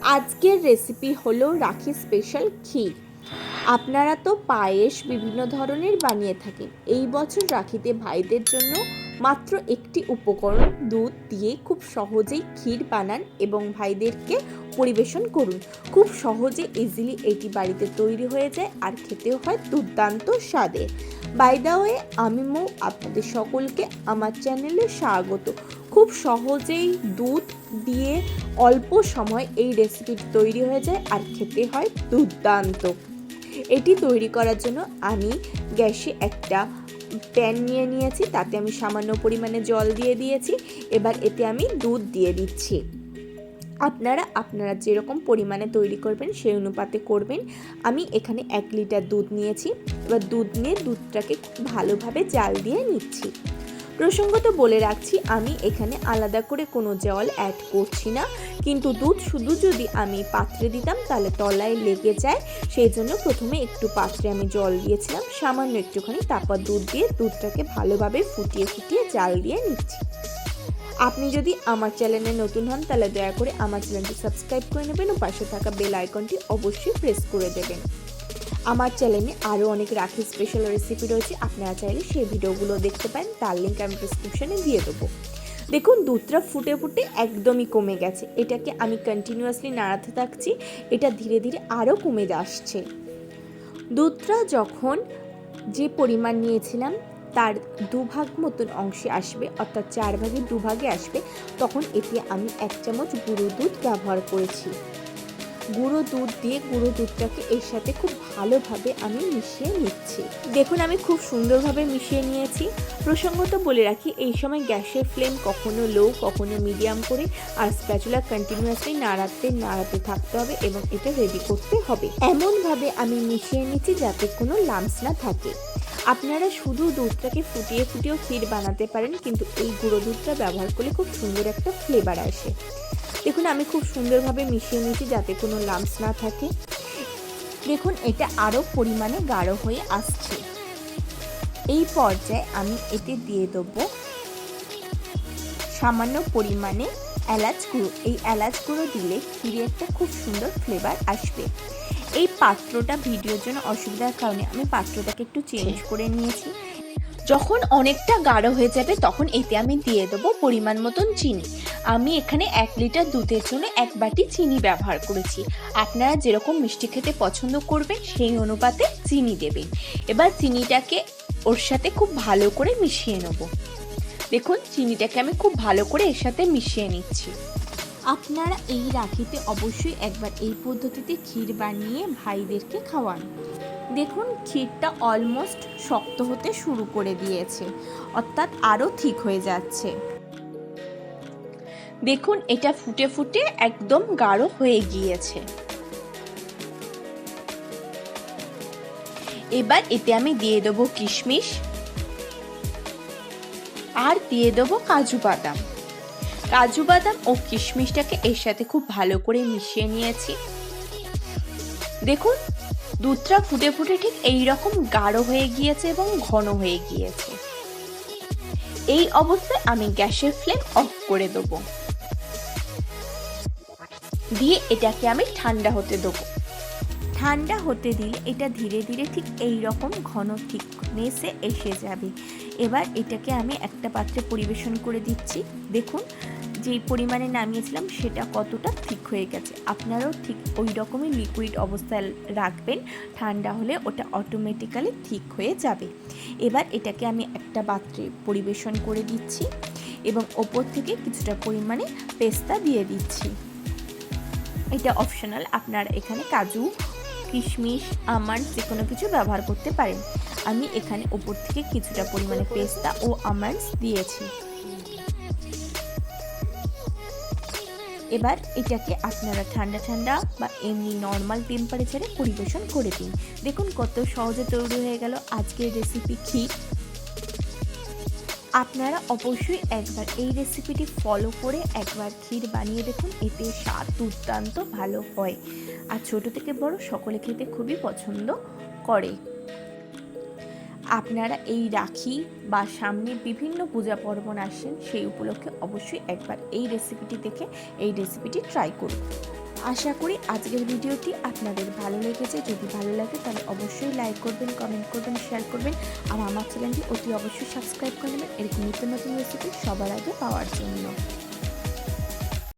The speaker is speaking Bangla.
আজকের রেসিপি হলো রাখি স্পেশাল ক্ষীর। আপনারা তো পায়েস বিভিন্ন ধরনের বানিয়ে থাকেন। এই বছর রাখিতে ভাইদের জন্য মাত্র একটি উপকরণ দুধ দিয়ে খুব সহজেই ক্ষীর বানান এবং ভাইদেরকে পরিবেশন করুন। খুব সহজে ইজিলি এটি বাড়িতে তৈরি হয়ে যায় আর খেতেও হয় দুর্দান্ত স্বাদের। বাই দ্য ওয়ে, আমি মৌ আপনাদের সকলকে আমার চ্যানেলে স্বাগত। খুব সহজেই দুধ দিয়ে অল্প সময় এই রেসিপিটি তৈরি হয়ে যায় আর খেতে হয় দুর্দান্ত। এটি তৈরি করার জন্য আমি গ্যাসে একটা প্যান নিয়ে নিয়েছি, তাতে আমি সামান্য পরিমাণে জল দিয়ে দিয়েছি। এবার এতে আমি দুধ দিয়ে দিচ্ছি। আপনারা যেরকম পরিমাণে তৈরি করবেন সেই অনুপাতে করবেন। আমি এখানে 1 লিটার দুধ নিয়েছি। এবার দুধ নিয়ে দুধটাকে খুব ভালোভাবে জাল দিয়ে নিচ্ছি। প্রসঙ্গত বলে রাখছি, আমি এখানে আলাদা করে কোনো জল অ্যাড করছি না, কিন্তু দুধ শুধু যদি আমি পাত্রে দিতাম তাহলে তলায় লেগে যায়। সেই জন্য প্রথমে একটু পাত্রে আমি জল দিয়েছিলাম সামান্য একটুখানি, তারপর দুধ দিয়ে দুধটাকে ভালোভাবে ফুটিয়ে জাল দিয়ে নিচ্ছি। আপনি যদি আমার চ্যানেলে নতুন হন তাহলে দয়া করে আমার চ্যানেলটি সাবস্ক্রাইব করে নেবেন ও পাশে থাকা বেল আইকনটি অবশ্যই প্রেস করে দেবেন। আমার চ্যানেলে আরও অনেক রাখি স্পেশাল রেসিপি রয়েছে, আপনারা চাইলে সেই ভিডিওগুলো দেখতে পারেন, তার লিঙ্ক আমি ডিসক্রিপশনে দিয়ে দেবো। দেখুন দুধটা ফুটে একদমই কমে গেছে। এটাকে আমি কন্টিনিউয়াসলি নাড়াতে থাকছি, এটা ধীরে ধীরে আরও কমে আসছে। দুধটা যখন যে পরিমাণ নিয়েছিলাম তার 2 ভাগ মতন অংশে আসবে, অর্থাৎ 4 ভাগের 2 ভাগে আসবে, তখন এতে আমি 1 চামচ গুঁড়ো দুধ ব্যবহার করেছি। গুঁড়ো দুধ দিয়ে গুঁড়ো দুধটাকে এর সাথে খুব ভালোভাবে আমি মিশিয়ে নিচ্ছি। দেখুন আমি খুব সুন্দরভাবে মিশিয়ে নিয়েছি। প্রসঙ্গত বলে রাখি, এই সময় গ্যাসের ফ্লেম কখনো লো কখনো মিডিয়াম করে আর স্প্যাচুলা কন্টিনিউয়াসলি নাড়াতে থাকতে হবে এবং এটা রেডি করতে হবে। এমনভাবে আমি মিশিয়ে নিচ্ছি যাতে কোনো লাম্পস না থাকে। আপনারা শুধু দুধটাকে ফুটিয়েও ক্ষীর বানাতে পারেন, কিন্তু এই গুঁড়ো দুধটা ব্যবহার করলে খুব সুন্দর একটা ফ্লেভার আসে। দেখুন আমি খুব সুন্দরভাবে মিশিয়ে নিয়েছি যাতে কোনো লাম্পস না থাকে। দেখুন এটা আরও পরিমাণে গাঢ় হয়ে আসছে। এই পর্যায়ে আমি এতে দিয়ে দেবো সামান্য পরিমাণে এলাচ গুঁড়ো। এই এলাচ গুঁড়ো দিলে ক্ষীরে একটা খুব সুন্দর ফ্লেভার আসবে। এই পাত্রটা ভিডিওর জন্য অসুবিধার কারণে আমি পাত্রটাকে একটু চেঞ্জ করে নিয়েছি। যখন অনেকটা গাঢ় হয়ে যাবে তখন এতে আমি দিয়ে দেবো পরিমাণ মতন চিনি। আমি এখানে 1 লিটার দুধের জন্য 1 বাটি চিনি ব্যবহার করেছি। আপনারা যেরকম মিষ্টি খেতে পছন্দ করবেন সেই অনুপাতে চিনি দেবেন। এবার চিনিটাকে ওর সাথে খুব ভালো করে মিশিয়ে নেব। দেখুন চিনিটাকে আমি খুব ভালো করে এর সাথে মিশিয়ে নিচ্ছি। আপনারা এই রাখিতে অবশ্যই একবার এই পদ্ধতিতে ক্ষীর বানিয়ে ভাইদেরকে খাওয়ান। দেখুন ক্ষীরটা অলমোস্ট শক্ত হতে শুরু করে দিয়েছে, অর্থাৎ আরও ঠিক হয়ে যাচ্ছে। দেখুন এটা ফুটে একদম গাঢ় হয়ে গিয়েছে। এবার এতে আমি দিয়ে দেবো কিশমিশ আর দিয়ে দেবো কাজু বাদাম ও কিশমিশটাকে এর সাথে খুব ভালো করে মিশিয়ে নিয়েছি। দেখুন দুধটা ফুটে ঠিক এই রকম গাঢ় হয়ে গিয়েছে এবং ঘন হয়ে গিয়েছে। এই অবস্থায় আমি গ্যাসের ফ্লেম অফ করে দেবো, দিয়ে এটাকে আমি ঠান্ডা হতে দেবো। ঠান্ডা হতে দিলে এটা ধীরে ধীরে ঠিক এই রকম ঘন থিকনেসে এসে যাবে। এবার এটাকে আমি একটা পাত্রে পরিবেশন করে দিচ্ছি। দেখুন যেই পরিমাণে নামিয়েছিলাম সেটা কতটা ঠিক হয়ে গেছে। আপনারাও ঠিক ওই রকমই লিকুইড অবস্থায় রাখবেন, ঠান্ডা হলে ওটা অটোমেটিক্যালি ঠিক হয়ে যাবে। এবার এটাকে আমি একটা পাত্রে পরিবেশন করে দিচ্ছি এবং ওপর থেকে কিছুটা পরিমাণে পেস্তা দিয়ে দিচ্ছি। এটা অপশনাল, আপনারা এখানে কাজু কিশমিশ আমন্ড যে কোনো কিছু ব্যবহার করতে পারেন। আমি এখানে ওপর থেকে কিছুটা পরিমাণে পেস্তা ও আমন্ডস দিয়েছি। এবার এটাকে আপনারা ঠান্ডা বা এমনি নর্মাল টেম্পারেচারে পরিবেশন করে দিন। দেখুন কত সহজে তৈরি হয়ে গেল আজকের রেসিপি ক্ষীর। আপনারা অবশ্যই একবার এই রেসিপিটি ফলো করে একবার ক্ষীর বানিয়ে দেখুন, এতে স্বাদ দুর্দান্ত ভালো হয় আর ছোট থেকে বড় সকলে খেতে খুবই পছন্দ করে। আপনারা এই রাখি বা সামনে বিভিন্ন পূজা পার্বণ আসেন, সেই উপলক্ষে অবশ্যই একবার এই রেসিপিটি দেখে এই রেসিপিটি ট্রাই করুন। আশা করি আজকের ভিডিওটি আপনাদের ভালো লেগেছে। যদি ভালো লাগে তাহলে অবশ্যই লাইক করবেন, কমেন্ট করবেন, শেয়ার করবেন আর আমার চ্যানেলটি অতি অবশ্যই সাবস্ক্রাইব করে নেবেন এরকম নিত্য নতুন রেসিপি সবার আগে পাওয়ার জন্য।